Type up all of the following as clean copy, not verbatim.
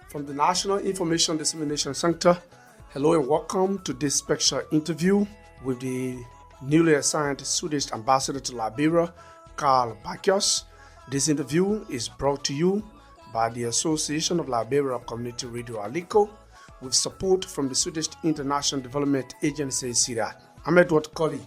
From the National Information Dissemination Center, hello and welcome to this special interview with the newly assigned Swedish ambassador to Liberia, Karl Backeus. This interview is brought to you by the Association of Liberia Community Radio ALICOR with support from the Swedish International Development Agency, SIDA. I'm Edward Colley.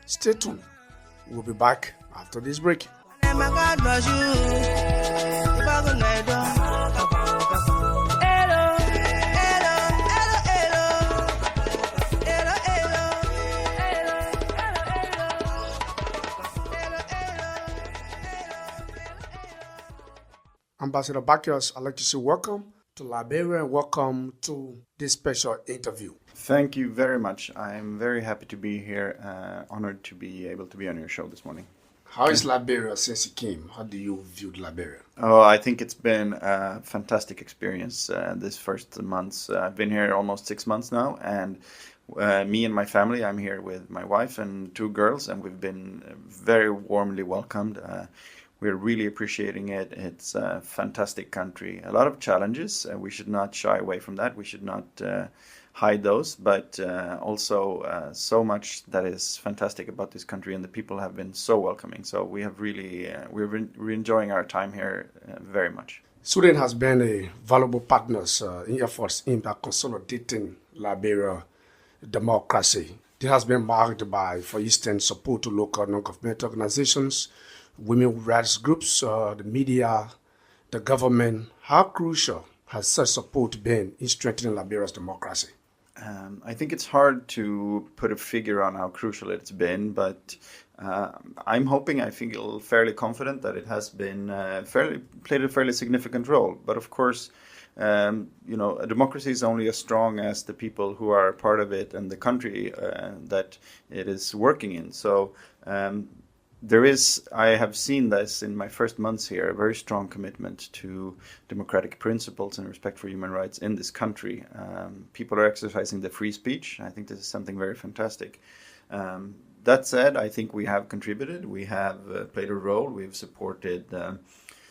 Stay tuned. We'll be back after this break. Ambassador Beckeus, I'd like to say welcome to Liberia and welcome to this special interview. Thank you very much. I'm very happy to be here, honored to be able to be on your show this morning. How is Liberia since you came? How do you view Liberia? Oh, I think it's been a fantastic experience this first months. I've been here almost 6 months now, and me and my family, I'm here with my wife and 2 girls, and we've been very warmly welcomed. We're really appreciating it. It's a fantastic country. A lot of challenges. We should not shy away from that. We should not hide those. But also so much that is fantastic about this country, and the people have been so welcoming. So we have really, we're enjoying our time here very much. Sweden has been a valuable partner in efforts in consolidating Liberia democracy. It has been marked by, for instance, support to local non-governmental organizations, women rights groups, the media, the government. How crucial has such support been in strengthening Liberia's democracy? I think it's hard to put a figure on how crucial it's been, but I'm hoping, I feel fairly confident that it has been played a fairly significant role. But of course, a democracy is only as strong as the people who are part of it and the country that it is working in. So I have seen this in my first months here, a very strong commitment to democratic principles and respect for human rights in this country. People are exercising their free speech. I think this is something very fantastic. That said, I think we have contributed. We have played a role. We've supported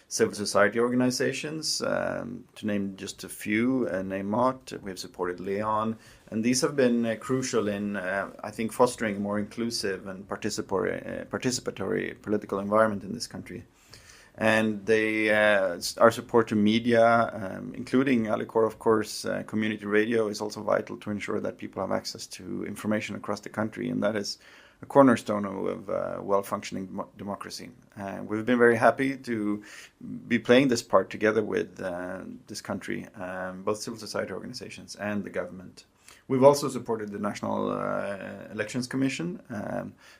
civil society organizations, to name just a few, NAMOT, we've supported Leon, and these have been crucial in, I think, fostering a more inclusive and participatory political environment in this country. And our support to media, including ALICOR, of course, community radio is also vital to ensure that people have access to information across the country, and that is a cornerstone of well-functioning democracy. We've been very happy to be playing this part together with this country, both civil society organizations and the government. We've also supported the National Elections Commission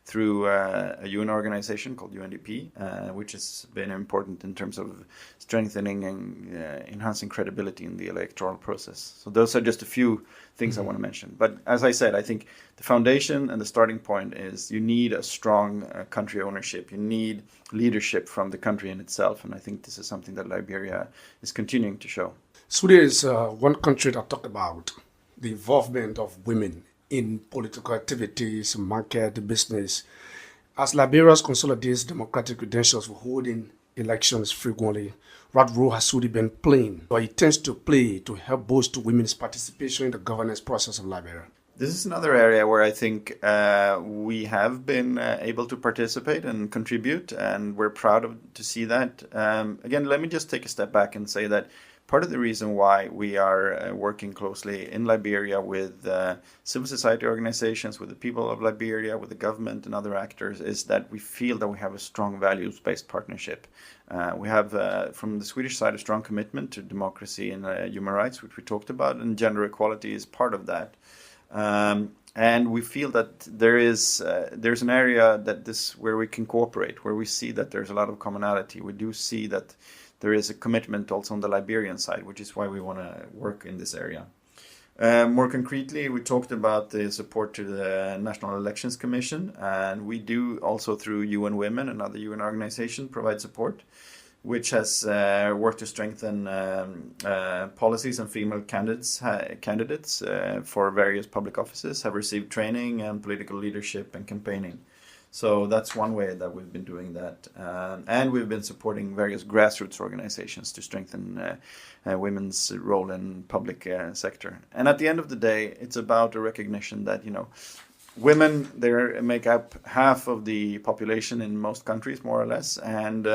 through a UN organization called UNDP, which has been important in terms of strengthening and enhancing credibility in the electoral process. So those are just a few things I want to mention. But as I said, I think the foundation and the starting point is you need a strong country ownership. You need leadership from the country in itself. And I think this is something that Liberia is continuing to show. Sweden is one country that talked about the involvement of women in political activities, market, business. As Liberia consolidates democratic credentials for holding elections frequently, what role has Sweden been playing, or it tends to play, to help boost women's participation in the governance process of Liberia? This is another area where I think we have been able to participate and contribute, and we're proud to see that. Again, let me just take a step back and say that part of the reason why we are working closely in Liberia with civil society organizations, with the people of Liberia, with the government and other actors, is that we feel that we have a strong values-based partnership. We have, from the Swedish side, a strong commitment to democracy and human rights, which we talked about, and gender equality is part of that. And we feel that there's an area where we can cooperate, where we see that there's a lot of commonality. We do see that there is a commitment also on the Liberian side, which is why we want to work in this area. More concretely, we talked about the support to the National Elections Commission, and we do also through UN Women, another UN organization, provide support, which has worked to strengthen policies on female candidates for various public offices, have received training and political leadership and campaigning. So that's one way that we've been doing that. And we've been supporting various grassroots organizations to strengthen women's role in public sector. And at the end of the day, it's about a recognition that, women, they make up half of the population in most countries, more or less. And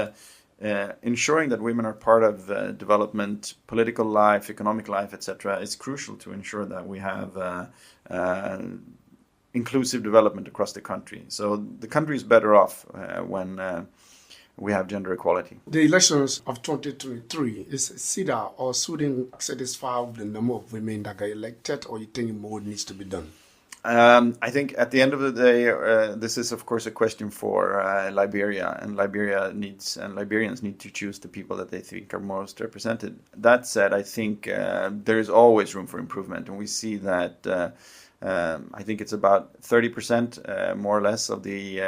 ensuring that women are part of development, political life, economic life, etc., is crucial to ensure that we have inclusive development across the country. So the country is better off when we have gender equality. The elections of 2023, is SIDA or Sweden satisfied with the number of women that got elected, or you think more needs to be done? I think at the end of the day, this is of course a question for Liberia, and Liberians need to choose the people that they think are most represented. That said, I think there is always room for improvement, and we see that I think it's about 30% more or less of the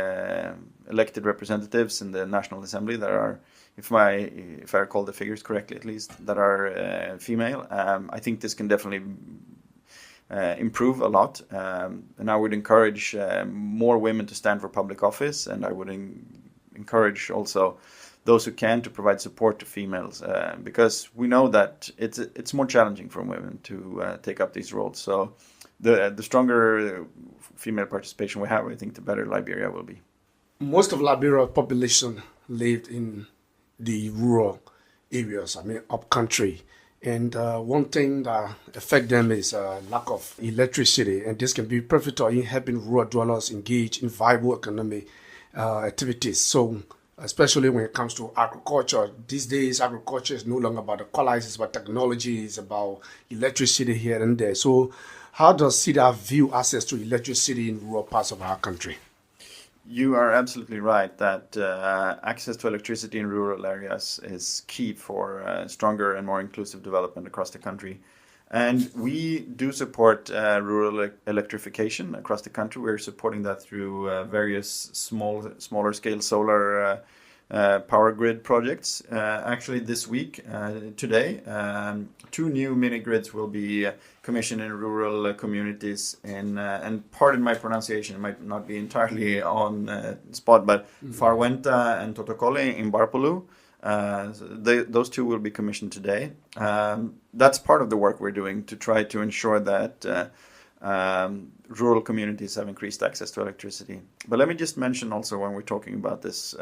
elected representatives in the National Assembly that are, if I recall the figures correctly at least, that are female. I think this can definitely improve a lot, and I would encourage more women to stand for public office, and I would encourage also those who can to provide support to females, because we know that it's more challenging for women to take up these roles. So the stronger female participation we have, I think the better Liberia will be. Most of Liberia's population lived in the rural areas, up country. And one thing that affects them is lack of electricity. And this can be pivotal in helping rural dwellers engage in viable economic activities. So, especially when it comes to agriculture, these days agriculture is no longer about the colors, it's about technology, it's about electricity here and there. So, how does SIDA view access to electricity in rural parts of our country? You are absolutely right that access to electricity in rural areas is key for stronger and more inclusive development across the country. And we do support rural electrification across the country. We're supporting that through various smaller scale solar power grid projects. Actually this week, today, 2 new mini grids will be commissioned in rural communities and pardon my pronunciation, it might not be entirely on spot, but Farwenta and Totokole in Barpolu. Those 2 will be commissioned today. That's part of the work we're doing to try to ensure that rural communities have increased access to electricity. But let me just mention also, when we're talking about this,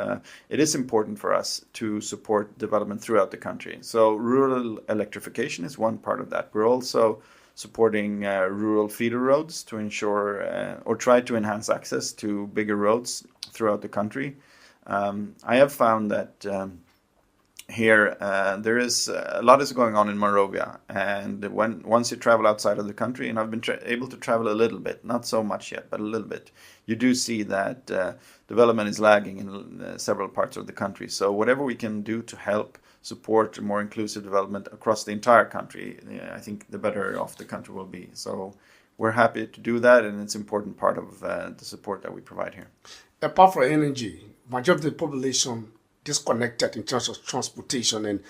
it is important for us to support development throughout the country. So rural electrification is one part of that. We're also supporting rural feeder roads to ensure or try to enhance access to bigger roads throughout the country. I have found that here there is a lot is going on in Monrovia, and once you travel outside of the country, and I've been able to travel a little bit, not so much yet, but a little bit, you do see that development is lagging in several parts of the country. So whatever we can do to help support more inclusive development across the entire country, I think the better off the country will be. So we're happy to do that, and it's an important part of the support that we provide here. Apart from energy, majority of the population disconnected in terms of transportation, and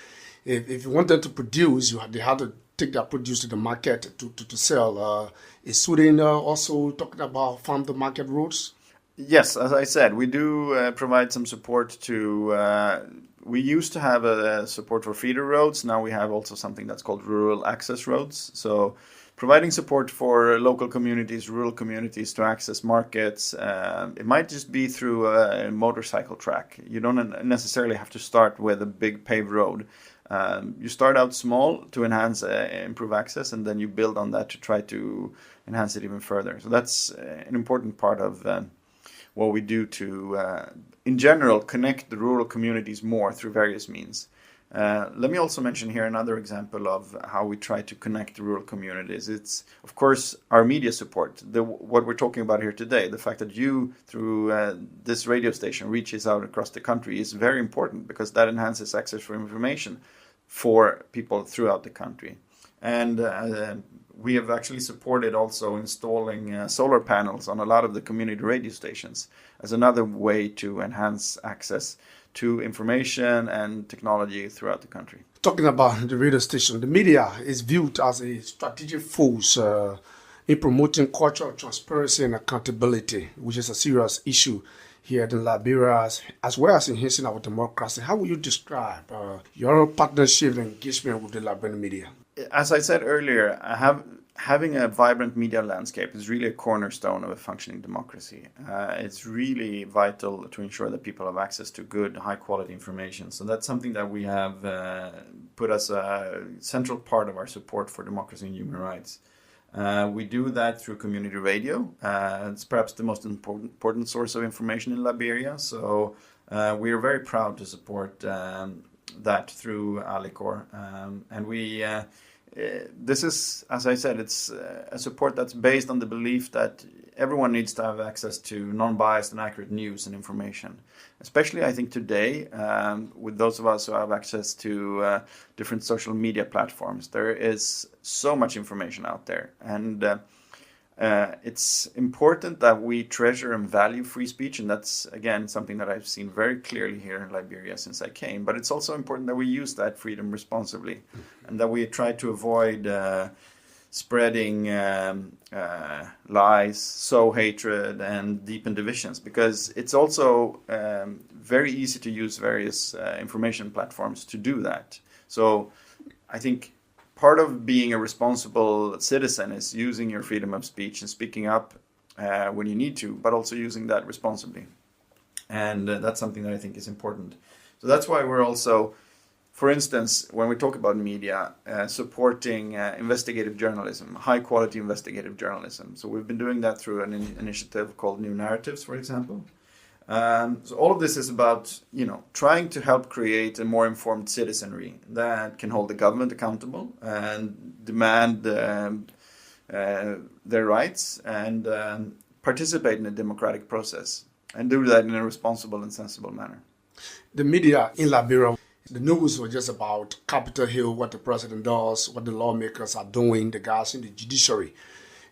if you want them to produce, they have to take their produce to the market to sell. Is Sweden also talking about farm to market routes? Yes, as I said, we do provide some support to. We used to have a support for feeder roads. Now we have also something that's called rural access roads. So providing support for local communities, rural communities to access markets. It might just be through a motorcycle track. You don't necessarily have to start with a big paved road. You start out small to improve access, and then you build on that to try to enhance it even further. So that's an important part of what we do to, in general, connect the rural communities more through various means. Let me also mention here another example of how we try to connect the rural communities. It's, of course, our media support. What we're talking about here today, the fact that you, through this radio station, reaches out across the country is very important, because that enhances access for information for people throughout the country. And we have actually supported also installing solar panels on a lot of the community radio stations as another way to enhance access to information and technology throughout the country. Talking about the radio station, the media is viewed as a strategic force in promoting cultural transparency and accountability, which is a serious issue here in Liberia, as well as enhancing our democracy. How would you describe your partnership and engagement with the Liberian media? As I said earlier, having a vibrant media landscape is really a cornerstone of a functioning democracy. It's really vital to ensure that people have access to good, high-quality information. So that's something that we have put as a central part of our support for democracy and human rights. We do that through community radio. It's perhaps the most important source of information in Liberia. So we are very proud to support that through ALICOR. And we this is, as I said, it's a support that's based on the belief that everyone needs to have access to non-biased and accurate news and information. Especially, I think, today, with those of us who have access to different social media platforms, there is so much information out there. And it's important that we treasure and value free speech, and that's, again, something that I've seen very clearly here in Liberia since I came. But it's also important that we use that freedom responsibly, and that we try to avoid spreading lies, sow hatred, and deepen divisions, because it's also very easy to use various information platforms to do that. So I think part of being a responsible citizen is using your freedom of speech and speaking up when you need to, but also using that responsibly. And that's something that I think is important. So that's why we're also, for instance, when we talk about media, supporting investigative journalism, high-quality investigative journalism. So we've been doing that through an initiative called New Narratives, for example. So all of this is about, trying to help create a more informed citizenry that can hold the government accountable and demand their rights and participate in a democratic process, and do that in a responsible and sensible manner. The media in Liberia, the news was just about Capitol Hill, what the president does, what the lawmakers are doing, the guys in the judiciary.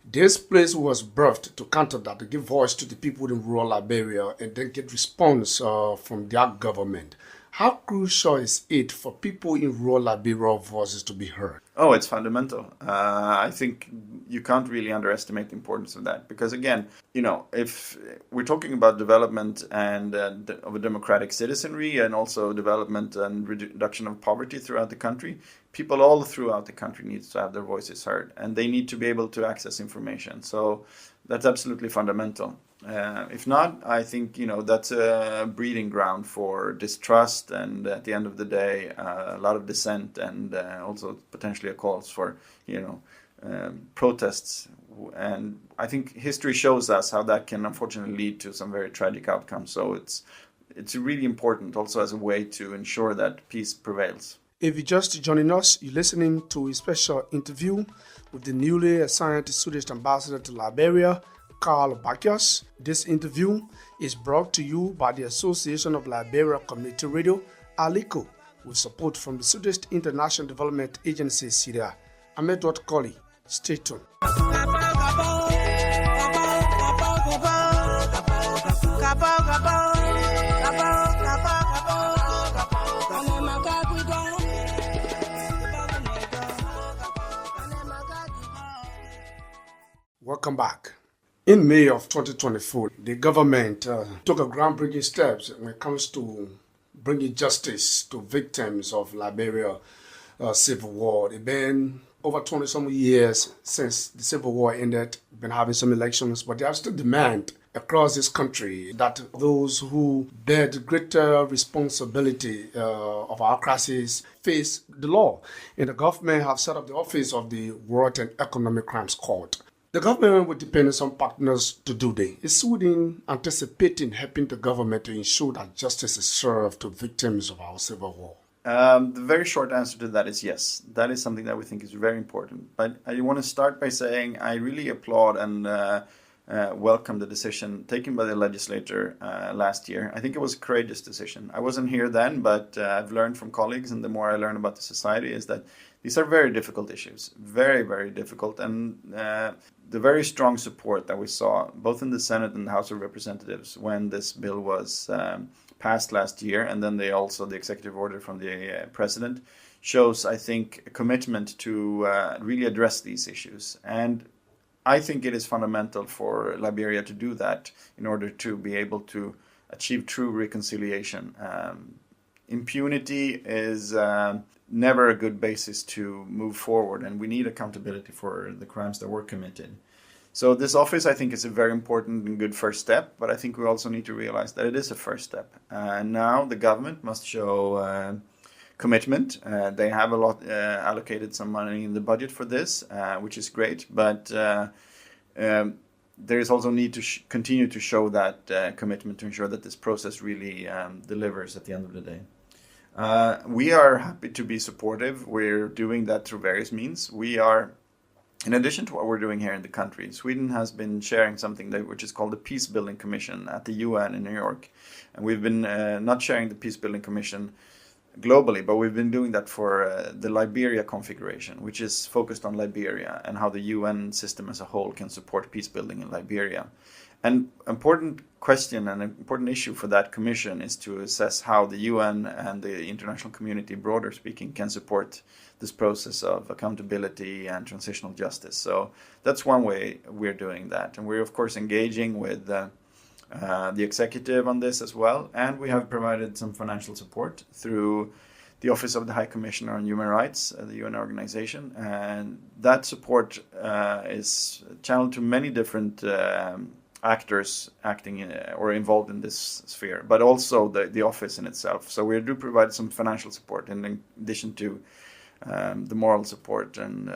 This place was birthed to counter that, to give voice to the people in rural Liberia and then get response from their government. How crucial is it for people in rural Liberia voices to be heard? Oh, it's fundamental. I think you can't really underestimate the importance of that, because again, if we're talking about development and of a democratic citizenry, and also development and reduction of poverty throughout the country, people all throughout the country need to have their voices heard, and they need to be able to access information. So that's absolutely fundamental. If not, I think, that's a breeding ground for distrust, and at the end of the day, a lot of dissent, and also potentially a calls for, protests. And I think history shows us how that can unfortunately lead to some very tragic outcomes. So it's really important also as a way to ensure that peace prevails. If you're just joining us, you're listening to a special interview with the newly assigned Swedish ambassador to Liberia, Karl Backeus. This interview is brought to you by the Association of Liberia Community Radio, ALICOR, with support from the Swedish International Development Agency, Syria. I'm Edward Colley. Stay tuned. Welcome back. In May of 2024, the government took a groundbreaking steps when it comes to bringing justice to victims of Liberia civil war. It's been over 20-some years since the civil war ended. We've been having some elections, but there are still demand across this country that those who bear the greater responsibility of our crisis face the law. And the government have set up the office of the World and Economic Crimes Court. The government will depend on some partners to do this. Is Sweden anticipating helping the government to ensure that justice is served to victims of our civil war? The very short answer to that is yes. That is something that we think is very important. But I want to start by saying I really applaud and welcome the decision taken by the legislature last year. I think it was a courageous decision. I wasn't here then, but I've learned from colleagues, and the more I learn about the society, is that these are very difficult issues, very, very difficult. And the very strong support that we saw, both in the Senate and the House of Representatives, when this bill was passed last year, and then the executive order from the president, shows, I think, a commitment to really address these issues. And I think it is fundamental for Liberia to do that in order to be able to achieve true reconciliation. Impunity is never a good basis to move forward, and we need accountability for the crimes that were committed. So this office, I think, is a very important and good first step, but I think we also need to realize that it is a first step. Now the government must show commitment. They have allocated some money in the budget for this, which is great, but there is also need to continue to show that commitment to ensure that this process really delivers at the end of the day. We are happy to be supportive. We're doing that through various means. We are, in addition to what we're doing here in the country, Sweden has been sharing something which is called the Peace Building Commission at the UN in New York. And we've been not sharing the Peace Building Commission globally, but we've been doing that for the Liberia configuration, which is focused on Liberia and how the UN system as a whole can support peace building in Liberia. An important question and an important issue for that commission is to assess how the UN and the international community, broader speaking, can support this process of accountability and transitional justice. So that's one way we're doing that. And we're, of course, engaging with the executive on this as well. And we have provided some financial support through the Office of the High Commissioner on Human Rights, the UN organization. And that support is channeled to many different actors acting or involved in this sphere, but also the office in itself. So we do provide some financial support in addition to the moral support and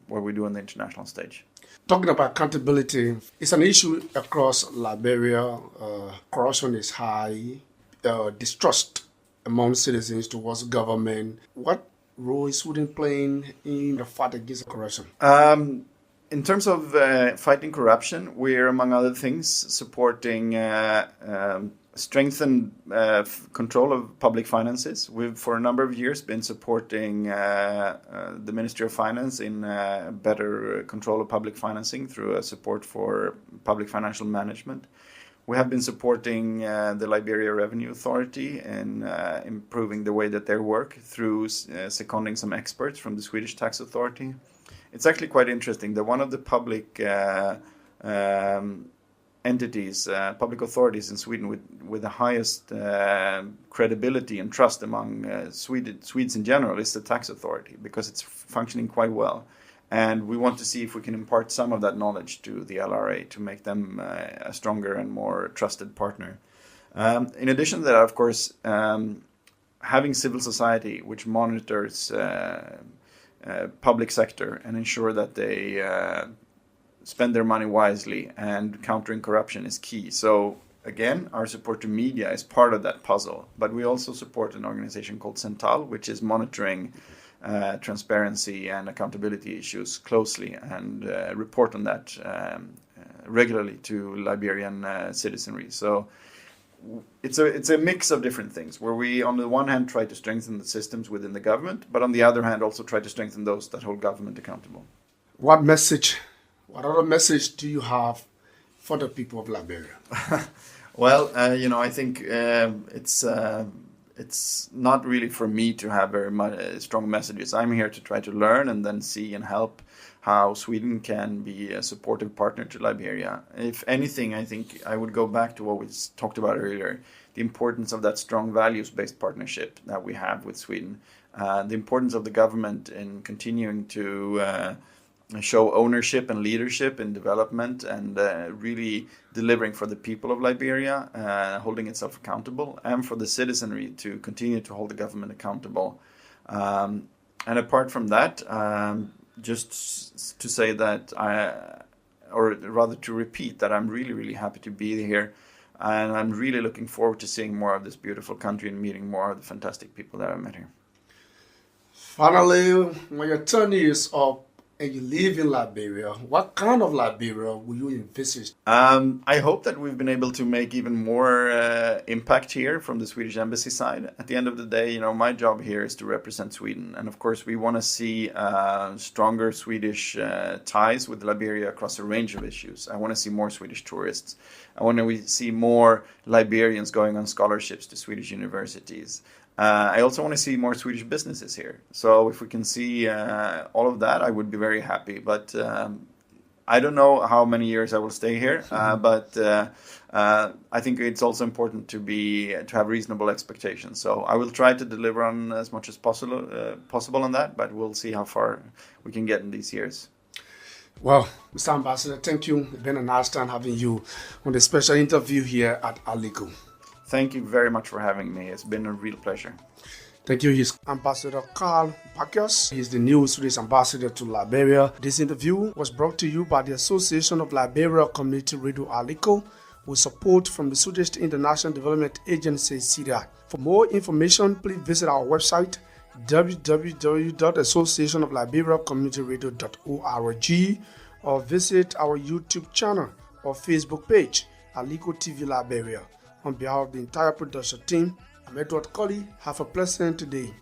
what we do on the international stage. Talking about accountability, it's an issue across Liberia. Corruption is high, distrust among citizens towards government. What role is Sweden playing in the fight against corruption? In terms of fighting corruption, we're, among other things, supporting strengthened control of public finances. We've, for a number of years, been supporting the Ministry of Finance in better control of public financing through a support for public financial management. We have been supporting the Liberia Revenue Authority in improving the way that they work through seconding some experts from the Swedish Tax Authority. It's actually quite interesting that one of the public entities, public authorities in Sweden with the highest credibility and trust among Swedes in general is the Tax Authority, because it's functioning quite well. And we want to see if we can impart some of that knowledge to the LRA to make them a stronger and more trusted partner. In addition to that, of course, having civil society which monitors public sector and ensure that they spend their money wisely and countering corruption is key. So again, our support to media is part of that puzzle, but we also support an organization called Central, which is monitoring transparency and accountability issues closely and report on that regularly to Liberian citizenry. So it's a mix of different things where we, on the one hand, try to strengthen the systems within the government, but on the other hand, also try to strengthen those that hold government accountable. What other message do you have for the people of Liberia? Well, I think it's not really for me to have very strong messages. I'm here to try to learn and then see and help how Sweden can be a supportive partner to Liberia. If anything, I think I would go back to what we talked about earlier, the importance of that strong values-based partnership that we have with Sweden, the importance of the government in continuing to show ownership and leadership in development and really delivering for the people of Liberia, holding itself accountable, and for the citizenry to continue to hold the government accountable. And apart from that, just to say that or rather to repeat that I'm really, really happy to be here. And I'm really looking forward to seeing more of this beautiful country and meeting more of the fantastic people that I've met here. Finally, when your turn is up and you live in Liberia, what kind of Liberia will you envisage? I hope that we've been able to make even more impact here from the Swedish embassy side. At the end of the day, my job here is to represent Sweden. And of course, we want to see stronger Swedish ties with Liberia across a range of issues. I want to see more Swedish tourists. I want to see more Liberians going on scholarships to Swedish universities. I also want to see more Swedish businesses here. So if we can see all of that, I would be very happy. But I don't know how many years I will stay here, but I think it's also important to have reasonable expectations. So I will try to deliver on as much as possible on that, but we'll see how far we can get in these years. Well, Mr. Ambassador, thank you. It's been a nice time having you on the special interview here at ALICOR. Thank you very much for having me. It's been a real pleasure. Thank you. He's Ambassador Karl Backeus. He's the new Swedish ambassador to Liberia. This interview was brought to you by the Association of Liberia Community Radio ALICOR with support from the Swedish International Development Agency, SIDA. For more information, please visit our website www.associationofliberiacommunityradio.org or visit our YouTube channel or Facebook page, ALICOR TV Liberia. On behalf of the entire production team, I'm Edward Colley. Have a pleasant day.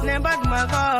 Never